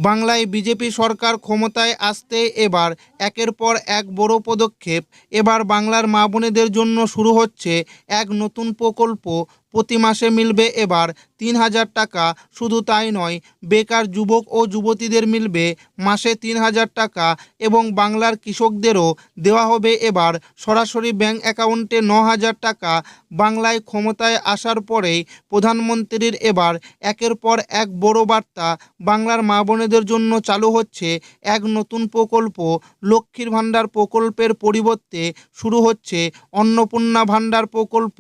বাংলায় বিজেপি সরকার ক্ষমতায় আসতে এবার একের পর এক বড় পদক্ষেপ। এবার বাংলার মা বোনেদের জন্য শুরু হচ্ছে এক নতুন প্রকল্প। প্রতি মাসে মিলবে এবার ৩,০০০ টাকা। শুধু তাই নয়, বেকার যুবক ও যুবতীদের মিলবে মাসে ৩,০০০ টাকা এবং বাংলার কৃষকদেরও দেওয়া হবে এবার সরাসরি ব্যাংক অ্যাকাউন্টে ৯,০০০ টাকা। বাংলায় ক্ষমতায় আসার পরেই প্রধানমন্ত্রীর এবার একের পর এক বড় বার্তা। বাংলার মা বোনেদের জন্য চালু হচ্ছে এক নতুন প্রকল্প। লক্ষ্মীর ভাণ্ডার প্রকল্পের পরিবর্তে শুরু হচ্ছে অন্নপূর্ণা ভাণ্ডার প্রকল্প,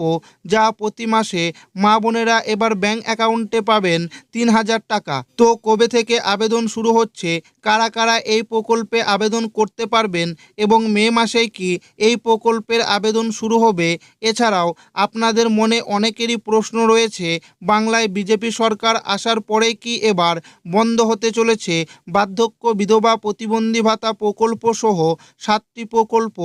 যা প্রতি মাসে মা বোনেরা এবার ব্যাংক অ্যাকাউন্টে পাবেন ৩,০০০ টাকা। তো কবে থেকে আবেদন শুরু হচ্ছে, কারা কারা এই প্রকল্পে আবেদন করতে পারবেন এবং মে মাসেই কি এই প্রকল্পের আবেদন শুরু হবে? এছাড়াও আপনাদের মনে অনেকেরই প্রশ্ন রয়েছে, বাংলায় বিজেপি সরকার আসার পরে কি এবার বন্ধ হতে চলেছে বার্ধক্য বিধবা প্রতিবন্ধী ভাতা প্রকল্প সহ 7টি প্রকল্প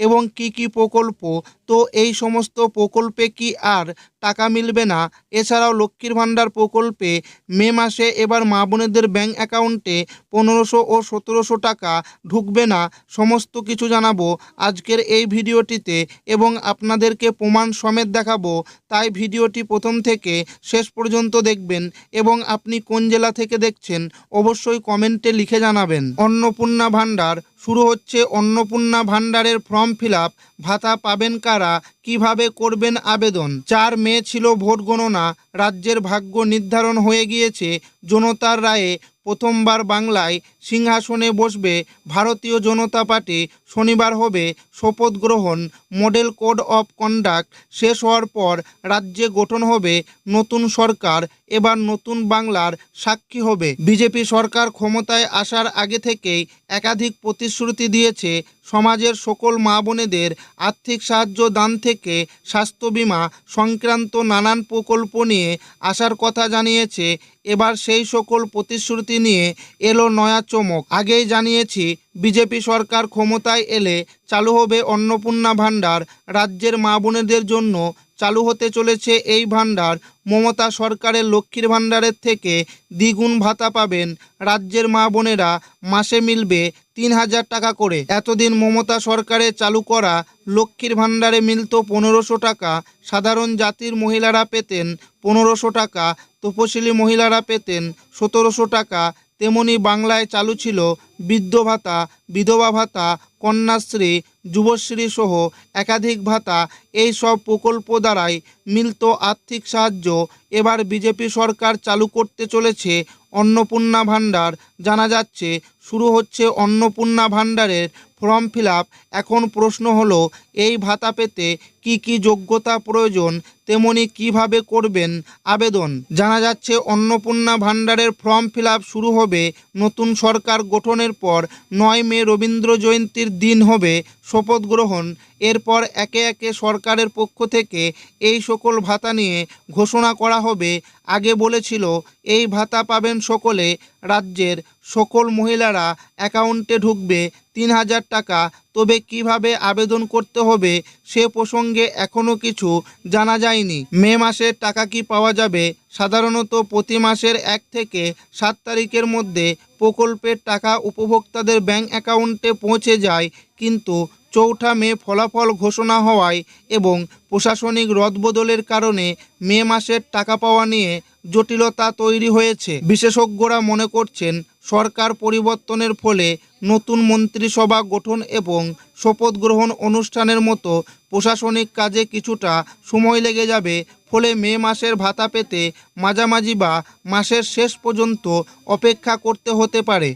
এবং কি প্রকল্প? তো এই সমস্ত প্রকল্পে কি আর টাকা মিলবে না? এছাড়াও লক্ষ্মীর ভাণ্ডার প্রকল্পে মে মাসে এবার মা বোনেদের ব্যাংক অ্যাকাউন্টে ১৫০০ ও ১৭০০ টাকা ঢুকবে না? সমস্ত কিছু জানাবো আজকের এই ভিডিওটিতে এবং আপনাদেরকে প্রমাণ সমেত দেখাবো। তাই ভিডিওটি প্রথম থেকে শেষ পর্যন্ত দেখবেন এবং আপনি কোন জেলা থেকে দেখছেন অবশ্যই কমেন্টে লিখে জানাবেন। অন্নপূর্ণা ভাণ্ডার শুরু হচ্ছে। অন্নপূর্ণা ভাণ্ডারের ফর্ম ফিল আপ। ভাতা পাবেন কারা, কিভাবে করবেন আবেদন? ৪ মে ছিল ভোট গণনা। রাজ্যের ভাগ্য নির্ধারণ হয়ে গিয়েছে। জনতার রায়ে প্রথমবার বাংলায় সিংহাসনে বসবে ভারতীয় জনতা পার্টি। শনিবার হবে শপথ গ্রহণ। মডেল কোড অফ কন্ডাক্ট শেষ হওয়ার পর রাজ্যে গঠন হবে নতুন সরকার। এবার নতুন বাংলার সাক্ষী হবে। বিজেপি সরকার ক্ষমতায় আসার আগে থেকেই একাধিক প্রতিশ্রুতি দিয়েছে। সমাজের সকল মা বোনেদের আর্থিক সাহায্য দান থেকে স্বাস্থ্য বীমা সংক্রান্ত নানান প্রকল্প নিয়ে আসার কথা জানিয়েছে। এবার সেই সকল প্রতিশ্রুতি নিয়ে এলো নয়া চমক। আগেই জানিয়েছি, বিজেপি সরকার ক্ষমতায় এলে চালু হবে অন্নপূর্ণা ভাণ্ডার। রাজ্যের মা বোনেদের জন্য চালু হতে চলেছে এই ভাণ্ডার। মমতা সরকারের লক্ষ্মীর ভাণ্ডারের থেকে দ্বিগুণ ভাতা পাবেন রাজ্যের মা বোনেরা। মাসে মিলবে ৩,০০০ টাকা করে। এতদিন মমতা সরকারের চালু করা লক্ষ্মীর ভাণ্ডারে মিলত ১৫০০ টাকা। সাধারণ জাতির মহিলারা পেতেন ১৫০০ টাকা, তপশিলি মহিলারা পেতেন ১৭০০ টাকা। তেমনি বাংলায় চালু ছিল বৃদ্ধ ভাতা, বিধবা ভাতা, কন্যাশ্রী, যুবশ্রী সহ একাধিক ভাতা। এই সব প্রকল্প দ্বারাই মিলত আর্থিক সাহায্য। এবার বিজেপি সরকার চালু করতে চলেছে অন্নপূর্ণা ভাণ্ডার। জানা যাচ্ছে শুরু হচ্ছে অন্নপূর্ণা ভাণ্ডারের ফর্ম ফিল আপ। এখন প্রশ্ন হলো, এই ভাতা পেতে কি যোগ্যতা প্রয়োজন, তেমনি কিভাবে করবেন আবেদন? জানা যাচ্ছে অন্নপূর্ণা ভাণ্ডারের ফর্ম ফিল আপ শুরু হবে নতুন সরকার গঠনের পর। ৯ মে রবীন্দ্র জয়ন্তীর দিন হবে শপথ গ্রহণ। এরপর একে একে সরকারের পক্ষ থেকে এই সকল ভাতা নিয়ে ঘোষণা করা হবে। আগে বলেছিল এই ভাতা পাবেন সকলে। রাজ্যের সকল মহিলারা অ্যাকাউন্টে ঢুকবে ৩,০০০ টাকা। তবে কিভাবে আবেদন করতে হবে সে প্রসঙ্গে এখনও কিছু জানা যায়নি। মে মাসের টাকা কি পাওয়া যাবে? সাধারণত প্রতি মাসের ১ থেকে ৭ তারিখের মধ্যে প্রকল্পের টাকা উপভোক্তাদের ব্যাংক অ্যাকাউন্টে পৌঁছে যায়, কিন্তু ৪ঠা মে ফলাফল ঘোষণা হওয়ায় এবং প্রশাসনিক রদবদলের কারণে মে মাসের টাকা পাওয়া নিয়ে জটিলতা তৈরি হয়েছে। বিশেষজ্ঞরা মনে করছেন, সরকার পরিবর্তনের ফলে নতুন মন্ত্রিসভা গঠন এবং শপথ গ্রহণ অনুষ্ঠানের মতো প্রশাসনিক কাজে কিছুটা সময় লেগে যাবে। ফলে মে মাসের ভাতা পেতে মাঝামাঝি বা মাসের শেষ পর্যন্ত অপেক্ষা করতে হতে পারে।